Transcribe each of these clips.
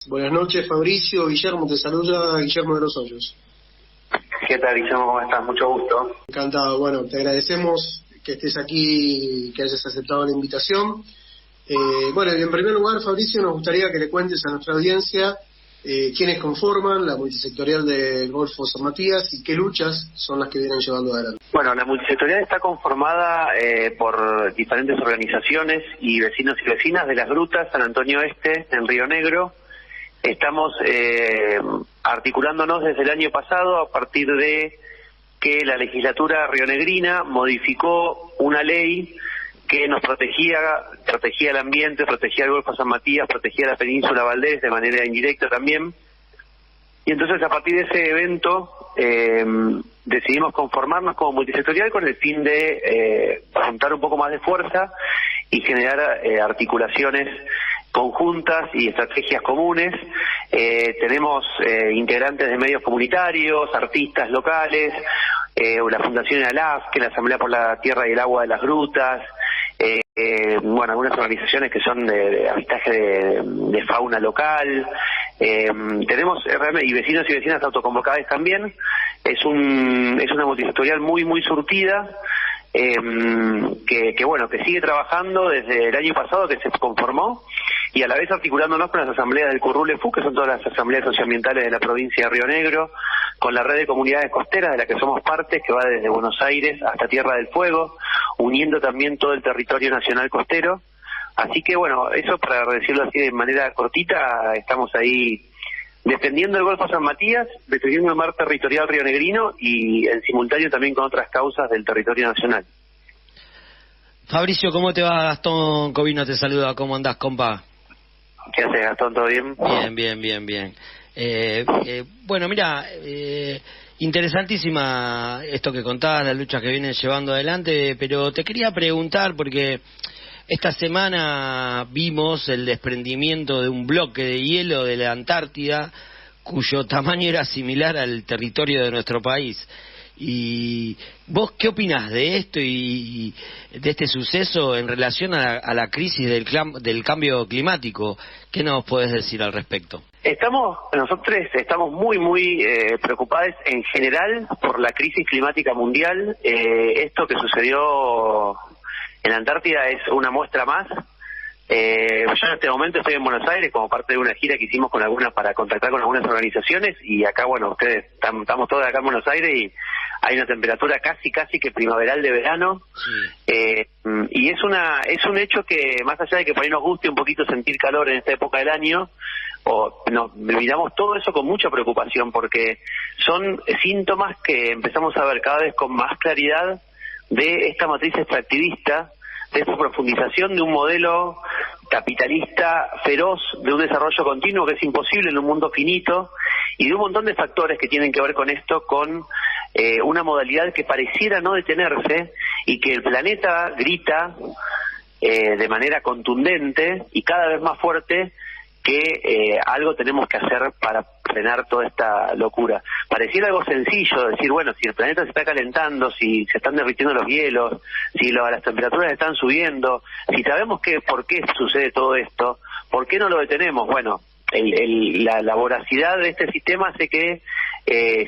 Buenas noches, Fabricio. Guillermo te saluda, Guillermo de los Hoyos. ¿Qué tal, Guillermo? ¿Cómo estás? Mucho gusto. Encantado. Bueno, te agradecemos que estés aquí, que hayas aceptado la invitación. Bueno, y en primer lugar, Fabricio, nos gustaría que le cuentes a nuestra audiencia quiénes conforman la multisectorial del Golfo San Matías y qué luchas son las que vienen llevando adelante. Bueno, la multisectorial está conformada por diferentes organizaciones y vecinos y vecinas de las grutas San Antonio Este, en Río Negro. Estamos articulándonos desde el año pasado a partir de que la legislatura rionegrina modificó una ley que nos protegía el ambiente, protegía el Golfo San Matías, protegía la península Valdés de manera indirecta también. Y entonces a partir de ese evento decidimos conformarnos como multisectorial con el fin de juntar un poco más de fuerza y generar articulaciones conjuntas y estrategias comunes. Tenemos integrantes de medios comunitarios, artistas locales, la Fundación ALAF, que es la Asamblea por la Tierra y el Agua de las Grutas, bueno, algunas organizaciones que son de avistaje de fauna local. Tenemos y vecinos y vecinas autoconvocadas también. Es una multisectorial muy surtida, que bueno, que sigue trabajando desde el año pasado que se conformó, y a la vez articulándonos con las asambleas del Currulefu, que son todas las asambleas socioambientales de la provincia de Río Negro, con la red de comunidades costeras de la que somos parte, que va desde Buenos Aires hasta Tierra del Fuego, uniendo también todo el territorio nacional costero. Así que bueno, eso, para decirlo así de manera cortita, estamos ahí defendiendo el Golfo San Matías, defendiendo el mar territorial rionegrino y en simultáneo también con otras causas del territorio nacional. Fabricio, ¿cómo te va? Gastón Covino te saluda. ¿Cómo andás, compa? ¿Qué haces, Gastón? ¿Todo bien? Bien. Bueno, mira, interesantísima esto que contabas, las luchas que vienen llevando adelante, pero te quería preguntar, porque esta semana vimos el desprendimiento de un bloque de hielo de la Antártida, cuyo tamaño era similar al territorio de nuestro país. ¿Y vos qué opinás de esto y de este suceso en relación a la crisis del cambio climático? ¿Qué nos podés decir al respecto? Nosotros estamos muy preocupados en general por la crisis climática mundial. Esto que sucedió en la Antártida es una muestra más. Yo en este momento estoy en Buenos Aires como parte de una gira que hicimos para contactar con algunas organizaciones, y acá, bueno, ustedes estamos todos acá en Buenos Aires y hay una temperatura casi que primaveral de verano. Sí. Y es un hecho que, más allá de que por ahí nos guste un poquito sentir calor en esta época del año, nos miramos todo eso con mucha preocupación, porque son síntomas que empezamos a ver cada vez con más claridad de esta matriz extractivista, de esta profundización de un modelo capitalista feroz, de un desarrollo continuo que es imposible en un mundo finito, y de un montón de factores que tienen que ver con esto, con una modalidad que pareciera no detenerse, y que el planeta grita de manera contundente y cada vez más fuerte que algo tenemos que hacer para frenar toda esta locura. Pareciera algo sencillo decir, bueno, si el planeta se está calentando, si se están derritiendo los hielos, si las temperaturas están subiendo, si sabemos por qué sucede todo esto, ¿por qué no lo detenemos? Bueno, la voracidad de este sistema hace que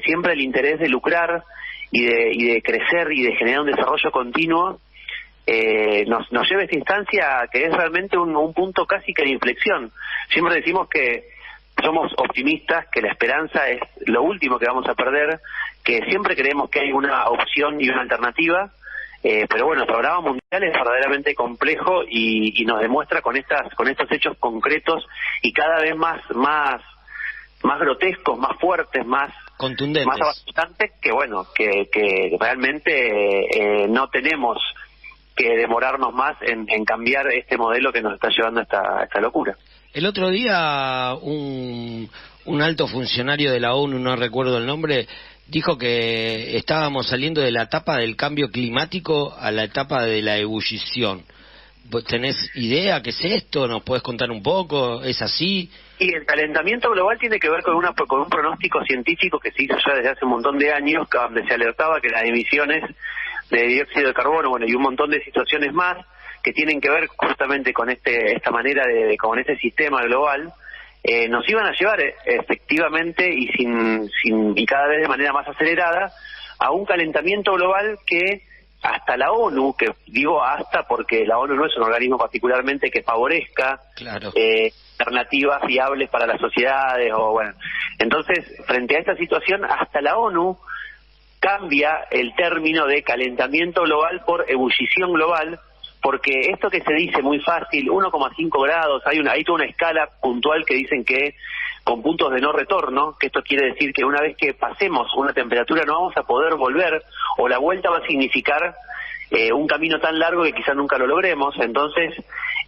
siempre el interés de lucrar y de crecer y de generar un desarrollo continuo nos lleva a esta instancia que es realmente un punto casi que de inflexión. Siempre decimos que somos optimistas, que la esperanza es lo último que vamos a perder, que siempre creemos que hay una opción y una alternativa, pero bueno, el programa mundial es verdaderamente complejo y nos demuestra con estos hechos concretos y cada vez más grotescos, más fuertes, más contundentes, más avanzantes, que bueno, que realmente no tenemos que demorarnos más en cambiar este modelo que nos está llevando a esta locura. El otro día un alto funcionario de la ONU, no recuerdo el nombre, dijo que estábamos saliendo de la etapa del cambio climático a la etapa de la ebullición. ¿Tenés idea qué es esto? ¿Nos podés contar un poco? ¿Es así? Y el calentamiento global tiene que ver con un pronóstico científico que se hizo ya desde hace un montón de años, donde se alertaba que las emisiones de dióxido de carbono, bueno, y un montón de situaciones más que tienen que ver justamente con esta manera con este sistema global, nos iban a llevar efectivamente y cada vez de manera más acelerada a un calentamiento global que hasta la ONU, que digo hasta porque la ONU no es un organismo particularmente que favorezca Claro. alternativas viables para las sociedades, o bueno, entonces frente a esta situación hasta la ONU cambia el término de calentamiento global por ebullición global, porque esto que se dice muy fácil, 1,5 grados, hay toda una escala puntual que dicen que con puntos de no retorno, que esto quiere decir que una vez que pasemos una temperatura no vamos a poder volver, o la vuelta va a significar un camino tan largo que quizás nunca lo logremos. Entonces,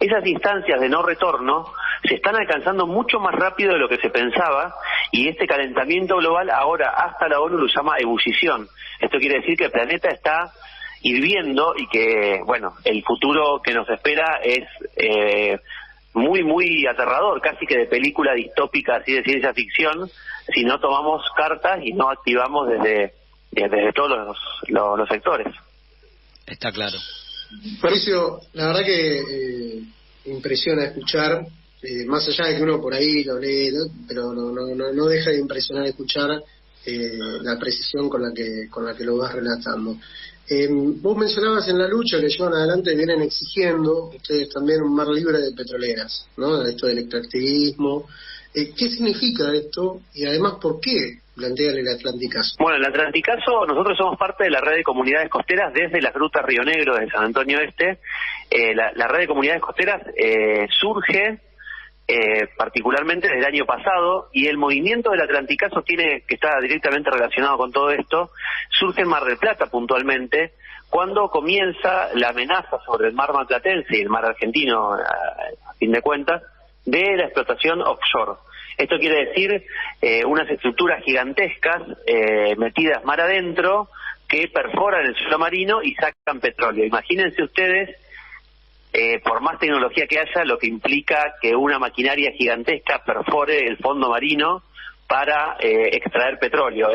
esas distancias de no retorno se están alcanzando mucho más rápido de lo que se pensaba, y este calentamiento global ahora hasta la ONU lo llama ebullición. Esto quiere decir que el planeta está hirviendo y que, bueno, el futuro que nos espera es muy, muy aterrador, casi que de película distópica, así de ciencia ficción, si no tomamos cartas y no activamos desde todos los sectores. Está claro. Mauricio, la verdad que impresiona escuchar, más allá de que uno por ahí lo lee, ¿no? Pero no deja de impresionar escuchar la precisión con la que lo vas relatando. Vos mencionabas en la lucha que llevan adelante, vienen exigiendo ustedes también un mar libre de petroleras, ¿no? Esto del extractivismo. ¿Qué significa esto? Y además, ¿por qué plantean el Atlanticazo? Bueno, el Atlanticazo, nosotros somos parte de la red de comunidades costeras desde las grutas Río Negro, de San Antonio Este. La red de comunidades costeras surge particularmente desde el año pasado, y el movimiento del Atlanticazo que está directamente relacionado con todo esto, surge en Mar del Plata puntualmente, cuando comienza la amenaza sobre el mar marplatense y el mar argentino, a fin de cuentas, de la explotación offshore. Esto quiere decir unas estructuras gigantescas metidas mar adentro que perforan el suelo marino y sacan petróleo. Imagínense ustedes, por más tecnología que haya, lo que implica que una maquinaria gigantesca perfore el fondo marino para extraer petróleo.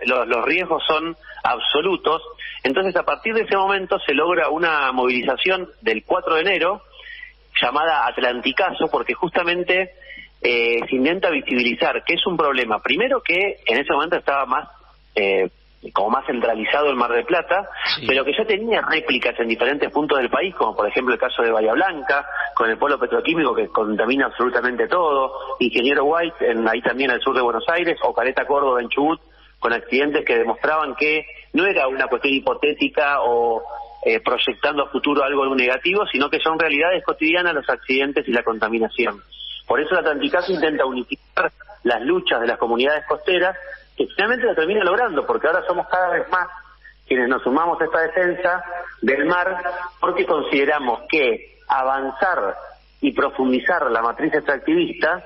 Los riesgos son absolutos. Entonces, a partir de ese momento se logra una movilización del 4 de enero llamada Atlanticazo, porque justamente se intenta visibilizar que es un problema, primero que en ese momento estaba más como más centralizado el Mar del Plata, sí, pero que ya tenía réplicas en diferentes puntos del país, como por ejemplo el caso de Bahía Blanca, con el polo petroquímico que contamina absolutamente todo, Ingeniero White ahí también al sur de Buenos Aires, o Caleta Córdoba en Chubut, con accidentes que demostraban que no era una cuestión hipotética o proyectando a futuro algo negativo, sino que son realidades cotidianas los accidentes y la contaminación. Por eso el Atlanticazo intenta unificar las luchas de las comunidades costeras, que finalmente lo termina logrando, porque ahora somos cada vez más quienes nos sumamos a esta defensa del mar, porque consideramos que avanzar y profundizar la matriz extractivista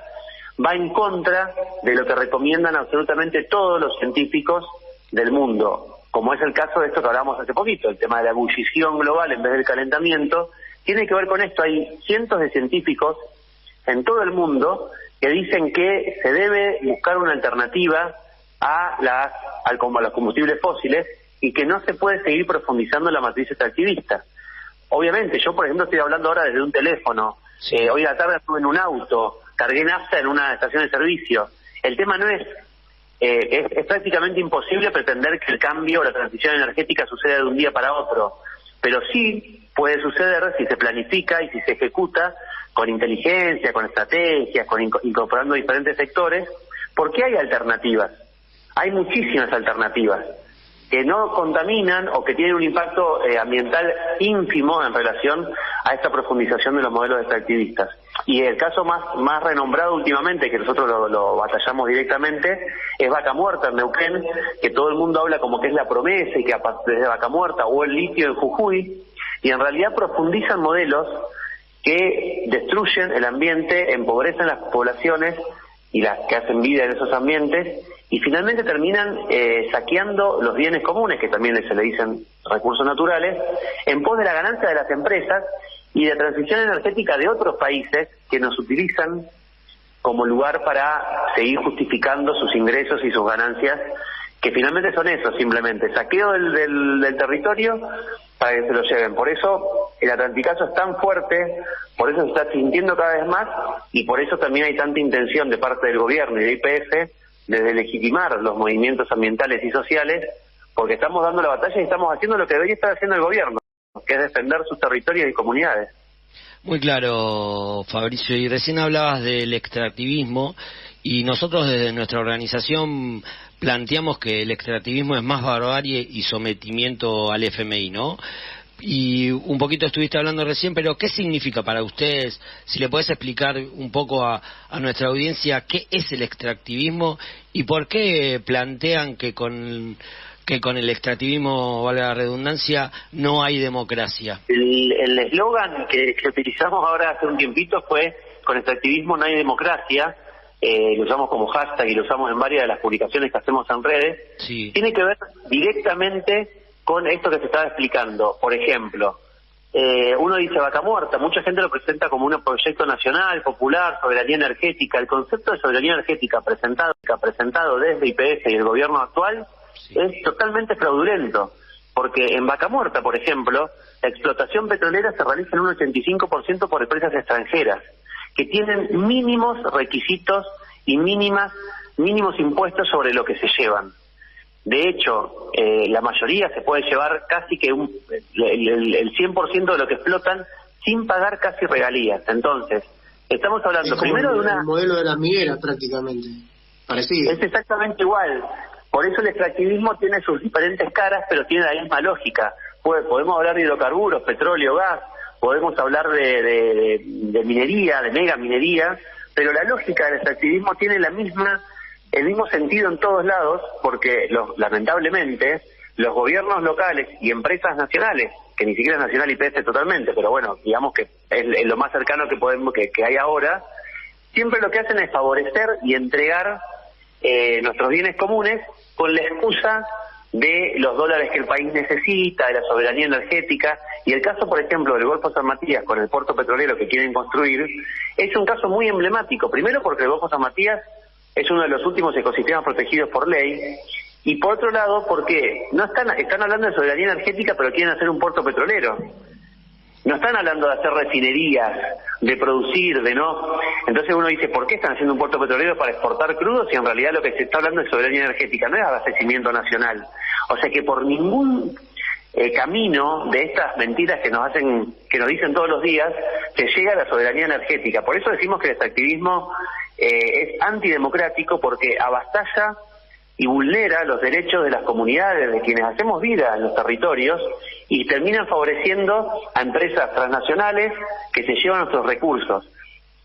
va en contra de lo que recomiendan absolutamente todos los científicos del mundo, como es el caso de esto que hablamos hace poquito, el tema de la ebullición global en vez del calentamiento. Tiene que ver con esto. Hay cientos de científicos en todo el mundo que dicen que se debe buscar una alternativa a los combustibles fósiles y que no se puede seguir profundizando la matriz extractivista. Obviamente, yo por ejemplo estoy hablando ahora desde un teléfono, hoy a la tarde estuve en un auto, cargué nafta en una estación de servicio. El tema no es prácticamente imposible pretender que el cambio o la transición energética suceda de un día para otro, pero sí puede suceder si se planifica y si se ejecuta con inteligencia, con estrategias, incorporando diferentes sectores, porque hay alternativas. Hay muchísimas alternativas que no contaminan o que tienen un impacto ambiental ínfimo en relación a esta profundización de los modelos extractivistas. Y el caso más renombrado últimamente, que nosotros lo batallamos directamente, es Vaca Muerta en Neuquén, que todo el mundo habla como que es la promesa y que desde Vaca Muerta, o el litio en Jujuy, y en realidad profundizan modelos que destruyen el ambiente, empobrecen las poblaciones y las que hacen vida en esos ambientes, y finalmente terminan saqueando los bienes comunes, que también se le dicen recursos naturales, en pos de la ganancia de las empresas y de transición energética de otros países que nos utilizan como lugar para seguir justificando sus ingresos y sus ganancias, que finalmente son eso, simplemente saqueo del territorio para que se lo lleven. Por eso el atlanticazo es tan fuerte, por eso se está sintiendo cada vez más, y por eso también hay tanta intención de parte del gobierno y de YPF de legitimar los movimientos ambientales y sociales, porque estamos dando la batalla y estamos haciendo lo que debería estar haciendo el gobierno, que es defender sus territorios y comunidades. Muy claro, Fabricio, y recién hablabas del extractivismo, y nosotros desde nuestra organización planteamos que el extractivismo es más barbarie y sometimiento al FMI, ¿no? Y un poquito estuviste hablando recién, pero ¿qué significa para ustedes? Si le podés explicar un poco a nuestra audiencia qué es el extractivismo y por qué plantean que con el extractivismo, valga la redundancia, no hay democracia. El eslogan que utilizamos ahora hace un tiempito fue: con extractivismo no hay democracia. Lo usamos como hashtag y lo usamos en varias de las publicaciones que hacemos en redes. Sí. Tiene que ver directamente con esto que se estaba explicando. Por ejemplo, uno dice Vaca Muerta, mucha gente lo presenta como un proyecto nacional, popular, soberanía energética. El concepto de soberanía energética presentado desde YPF y el gobierno actual es totalmente fraudulento, porque en Vaca Muerta, por ejemplo, la explotación petrolera se realiza en un 85% por empresas extranjeras, que tienen mínimos requisitos y mínimos impuestos sobre lo que se llevan. De hecho, la mayoría se puede llevar casi que el 100% de lo que explotan sin pagar casi regalías. Entonces, estamos hablando primero de el modelo de las mineras prácticamente, parecido. Es exactamente igual. Por eso el extractivismo tiene sus diferentes caras, pero tiene la misma lógica. Podemos hablar de hidrocarburos, petróleo, gas, podemos hablar de minería, de mega minería, pero la lógica del extractivismo tiene el mismo sentido en todos lados, porque lamentablemente los gobiernos locales y empresas nacionales, que ni siquiera es nacional YPF totalmente, pero bueno, digamos que es lo más cercano que hay ahora, siempre lo que hacen es favorecer y entregar nuestros bienes comunes con la excusa de los dólares que el país necesita, de la soberanía energética. Y el caso, por ejemplo, del Golfo San Matías con el puerto petrolero que quieren construir es un caso muy emblemático. Primero porque el Golfo San Matías es uno de los últimos ecosistemas protegidos por ley, y por otro lado porque no están hablando de soberanía energética, pero quieren hacer un puerto petrolero. No están hablando de hacer refinerías, de producir, de no. Entonces uno dice, ¿por qué están haciendo un puerto petrolero para exportar crudos si en realidad lo que se está hablando es soberanía energética, no es abastecimiento nacional? O sea que por ningún camino de estas mentiras que nos dicen todos los días, se llega a la soberanía energética. Por eso decimos que el extractivismo es antidemocrático, porque avasalla y vulnera los derechos de las comunidades, de quienes hacemos vida en los territorios, y terminan favoreciendo a empresas transnacionales que se llevan nuestros recursos.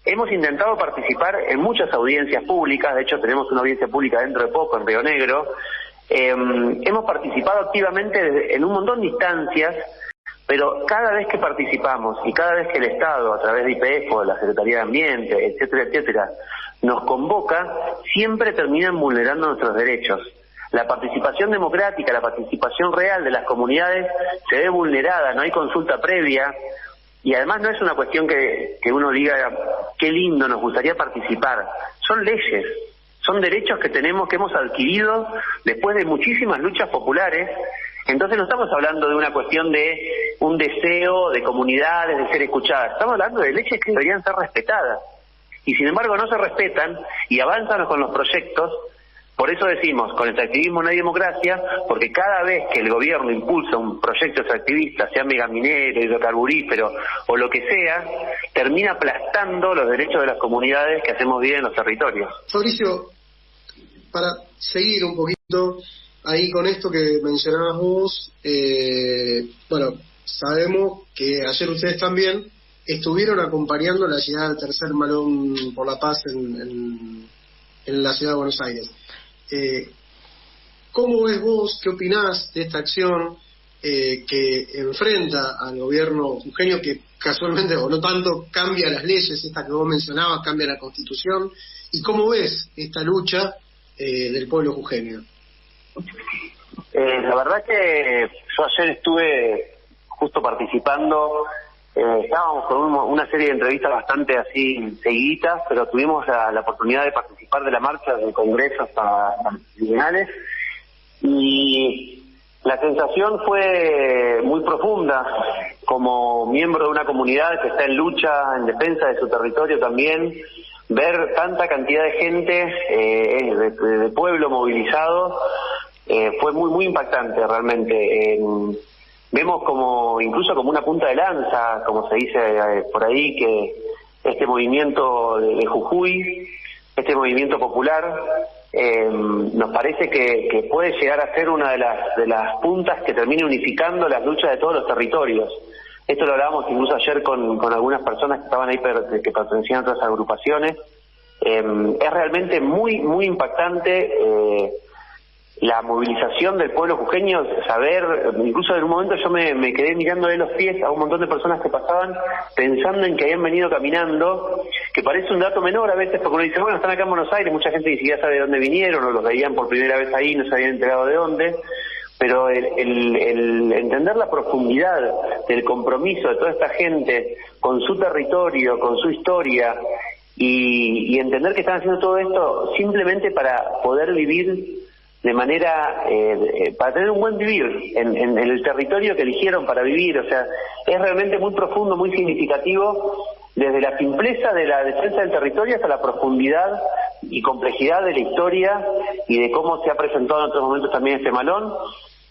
Hemos intentado participar en muchas audiencias públicas, de hecho tenemos una audiencia pública dentro de poco en Río Negro. Hemos participado activamente en un montón de instancias, pero cada vez que participamos y cada vez que el Estado, a través de YPF o de la Secretaría de Ambiente, etcétera, nos convoca, siempre terminan vulnerando nuestros derechos. La participación democrática, la participación real de las comunidades se ve vulnerada, no hay consulta previa, y además no es una cuestión que uno diga qué lindo, nos gustaría participar. Son leyes, son derechos que hemos adquirido después de muchísimas luchas populares. Entonces no estamos hablando de una cuestión de un deseo de comunidades, de ser escuchadas. Estamos hablando de leyes que deberían ser respetadas. Y sin embargo no se respetan y avanzan con los proyectos. Por eso decimos, con el extractivismo no hay democracia, porque cada vez que el gobierno impulsa un proyecto extractivista, sea megaminero, hidrocarburífero o lo que sea, termina aplastando los derechos de las comunidades que hacemos vida en los territorios. Fabricio, para seguir un poquito ahí con esto que mencionabas vos, bueno, sabemos que ayer ustedes también estuvieron acompañando la llegada del tercer Malón por la Paz en la ciudad de Buenos Aires. ¿Cómo ves vos, qué opinás de esta acción que enfrenta al gobierno jujeño, que casualmente o no tanto cambia las leyes, esta que vos mencionabas, cambia la Constitución? ¿Y cómo ves esta lucha del pueblo jujeño? La verdad que yo ayer estuve justo participando, estábamos con una serie de entrevistas bastante así seguiditas, pero tuvimos la oportunidad de participar de la marcha del Congreso hasta tribunales, y La sensación fue muy profunda, como miembro de una comunidad que está en lucha, en defensa de su territorio también, ver tanta cantidad de gente, de pueblo movilizado, fue muy impactante realmente. Vemos incluso como una punta de lanza, como se dice por ahí, que este movimiento de Jujuy, este movimiento popular, nos parece que puede llegar a ser una de las puntas que termine unificando las luchas de todos los territorios. Esto lo hablábamos incluso ayer con algunas personas que estaban ahí, que pertenecían a otras agrupaciones. Es realmente muy impactante la movilización del pueblo jujeño, saber, incluso en un momento yo me quedé mirando de los pies a un montón de personas que pasaban pensando en que habían venido caminando, que parece un dato menor a veces, porque uno dice, bueno, están acá en Buenos Aires, mucha gente ni siquiera sabe de dónde vinieron, o los veían por primera vez ahí, no se habían enterado de dónde, pero el entender la profundidad del compromiso de toda esta gente con su territorio, con su historia, y entender que están haciendo todo esto simplemente para poder vivir de manera, para tener un buen vivir en el territorio que eligieron para vivir. O sea, es realmente muy profundo, muy significativo, desde la simpleza de la defensa del territorio hasta la profundidad y complejidad de la historia y de cómo se ha presentado en otros momentos también este malón.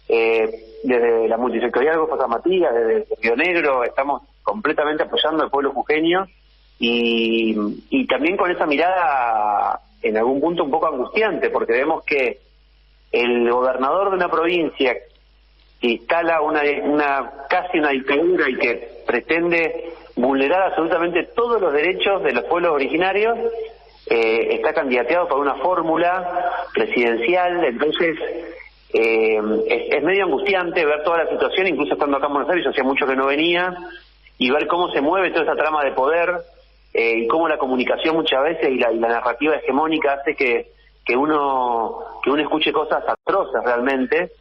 Desde la multisectorial Golfo San Matías, desde Río Negro, estamos completamente apoyando al pueblo jujeño y también con esa mirada en algún punto un poco angustiante, porque vemos que el gobernador de una provincia que instala casi una dictadura y que pretende vulnerar absolutamente todos los derechos de los pueblos originarios, está candidateado por una fórmula presidencial. Entonces es medio angustiante ver toda la situación, incluso estando acá en Buenos Aires, hacía mucho que no venía, y ver cómo se mueve toda esa trama de poder, y cómo la comunicación muchas veces y la narrativa hegemónica hace que uno escuche cosas atrozes realmente,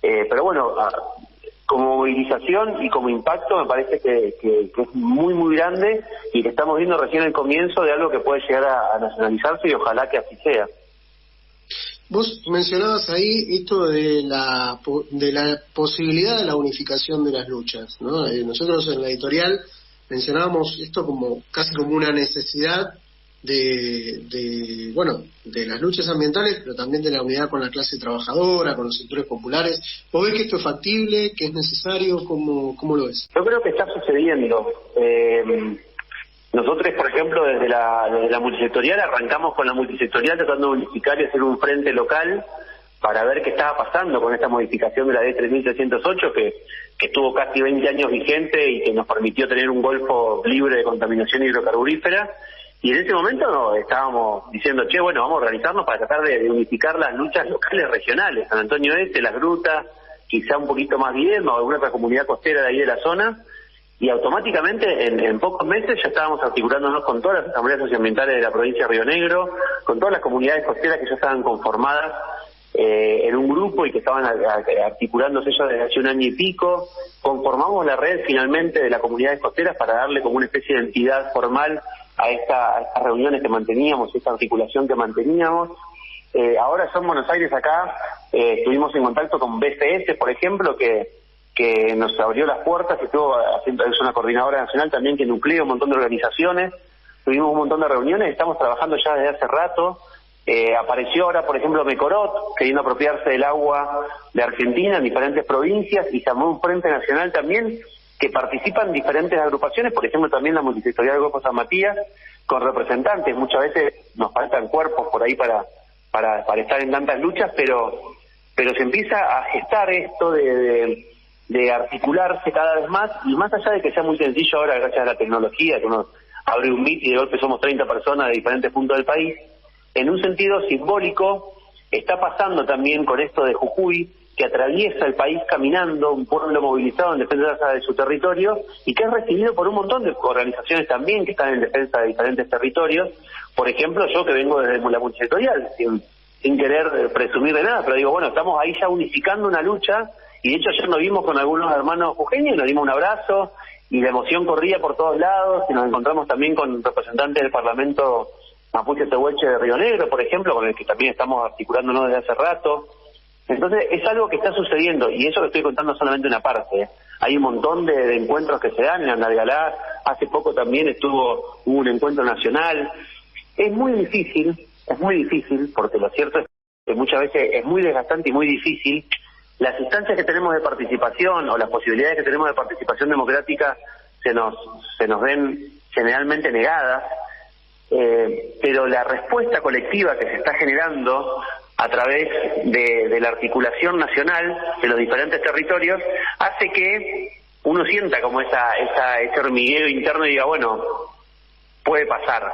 pero bueno, como movilización y como impacto me parece que es muy grande y que estamos viendo recién el comienzo de algo que puede llegar a nacionalizarse y ojalá que así sea. Vos mencionabas ahí esto de la posibilidad de la unificación de las luchas, ¿no? Nosotros en la editorial mencionábamos esto casi como una necesidad de las luchas ambientales, pero también de la unidad con la clase trabajadora, con los sectores populares. ¿Vos ves que esto es factible, que es necesario? ¿Cómo lo ves? Yo creo que está sucediendo. Nosotros, por ejemplo, desde la multisectorial arrancamos con la multisectorial tratando de unificar y hacer un frente local para ver qué estaba pasando con esta modificación de la ley 3308 que estuvo casi 20 años vigente y que nos permitió tener un golfo libre de contaminación hidrocarburífera. Y en ese momento estábamos diciendo, vamos a organizarnos para tratar de unificar las luchas locales regionales, San Antonio Este, Las Grutas, quizá un poquito más bien, o alguna otra comunidad costera de ahí de la zona, y automáticamente en pocos meses ya estábamos articulándonos con todas las asambleas socioambientales de la provincia de Río Negro, con todas las comunidades costeras que ya estaban conformadas en un grupo y que estaban articulándose ya desde hace un año y pico. Conformamos la red finalmente de las comunidades costeras para darle como una especie de entidad formal a estas reuniones que manteníamos, esta articulación que manteníamos. Ahora yo en Buenos Aires acá estuvimos en contacto con BCS, por ejemplo, que nos abrió las puertas y es una coordinadora nacional también que nuclea un montón de organizaciones. Tuvimos un montón de reuniones, estamos trabajando ya desde hace rato. Apareció ahora, por ejemplo, Mecorot, queriendo apropiarse del agua de Argentina en diferentes provincias, y se armó un frente nacional también que participan diferentes agrupaciones, por ejemplo también la multisectorial Golfo San Matías, con representantes. Muchas veces nos faltan cuerpos por ahí para estar en tantas luchas, pero se empieza a gestar esto de articularse cada vez más, y más allá de que sea muy sencillo ahora gracias a la tecnología, que uno abre un Meet y de golpe somos 30 personas de diferentes puntos del país, en un sentido simbólico está pasando también con esto de Jujuy, que atraviesa el país caminando, un pueblo movilizado en defensa de su territorio y que es recibido por un montón de organizaciones también que están en defensa de diferentes territorios. Por ejemplo, yo que vengo desde la multisectorial, sin querer presumir de nada, pero digo, bueno, estamos ahí ya unificando una lucha, y de hecho ayer nos vimos con algunos hermanos jujeños, nos dimos un abrazo y la emoción corría por todos lados, y nos encontramos también con representantes del Parlamento Mapuche Tehuelche de Río Negro, por ejemplo, con el que también estamos articulándonos desde hace rato. Entonces es algo que está sucediendo, y eso que estoy contando solamente una parte. Hay un montón de encuentros que se dan en Andalgalá. Hace poco también hubo un encuentro nacional. Es muy difícil, porque lo cierto es que muchas veces es muy desgastante y muy difícil. Las instancias que tenemos de participación o las posibilidades que tenemos de participación democrática se nos ven generalmente negadas, pero la respuesta colectiva que se está generando a través de la articulación nacional de los diferentes territorios hace que uno sienta como ese hormigueo interno y diga, bueno, puede pasar.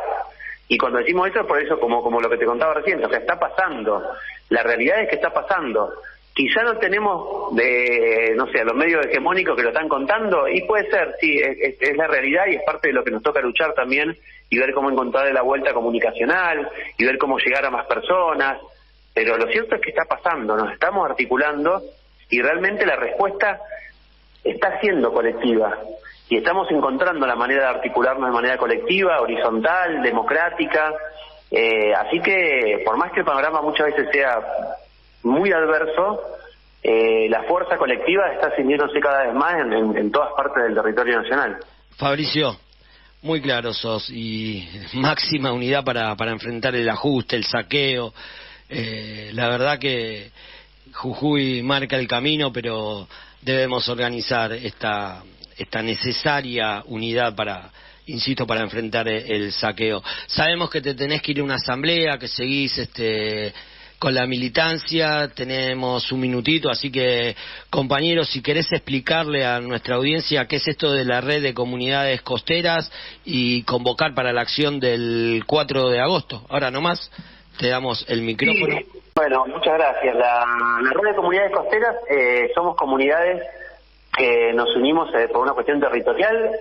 Y cuando decimos eso, por eso como lo que te contaba recién, o sea, está pasando. La realidad es que está pasando. Quizá no tenemos a los medios hegemónicos que lo están contando, y puede ser, sí, es la realidad y es parte de lo que nos toca luchar también, y ver cómo encontrar la vuelta comunicacional, y ver cómo llegar a más personas. Pero lo cierto es que está pasando, nos estamos articulando, y realmente la respuesta está siendo colectiva. Y estamos encontrando la manera de articularnos de manera colectiva, horizontal, democrática. Así que, por más que el panorama muchas veces sea muy adverso, la fuerza colectiva está sintiéndose cada vez más en todas partes del territorio nacional. Fabricio, muy claro sos, y máxima unidad para enfrentar el ajuste, el saqueo. La verdad que Jujuy marca el camino, pero debemos organizar esta necesaria unidad para enfrentar el saqueo. Sabemos que te tenés que ir a una asamblea, que seguís con la militancia, tenemos un minutito, así que, compañeros, si querés explicarle a nuestra audiencia qué es esto de la red de comunidades costeras y convocar para la acción del 4 de agosto. Ahora nomás te damos el micrófono. Sí. Bueno, muchas gracias. La red de comunidades costeras, somos comunidades que nos unimos por una cuestión territorial.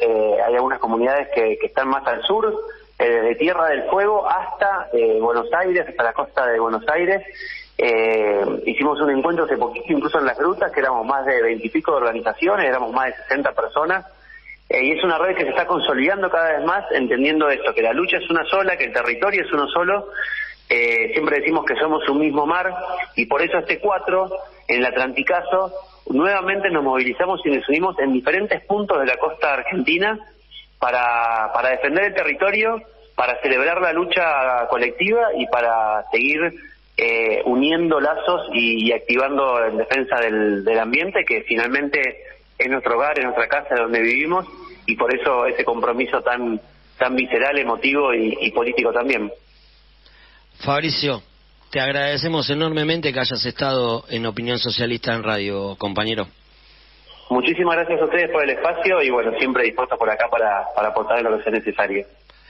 Hay algunas comunidades que están más al sur, desde Tierra del Fuego hasta Buenos Aires, hasta la costa de Buenos Aires. Hicimos un encuentro hace poquito, incluso en las grutas, que éramos más de 20 y pico de organizaciones, éramos más de 60 personas. Y es una red que se está consolidando cada vez más, entendiendo esto, que la lucha es una sola, que el territorio es uno solo. Siempre decimos que somos un mismo mar, y por eso este 4, en el Atlanticazo, nuevamente nos movilizamos y nos unimos en diferentes puntos de la costa argentina para defender el territorio, para celebrar la lucha colectiva y para seguir uniendo lazos y activando en defensa del ambiente, que finalmente es nuestro hogar, es nuestra casa, es donde vivimos, y por eso ese compromiso tan visceral, emotivo y político también. Fabricio, te agradecemos enormemente que hayas estado en Opinión Socialista en Radio, compañero. Muchísimas gracias a ustedes por el espacio, y bueno, siempre dispuesto por acá para aportar en lo que sea necesario.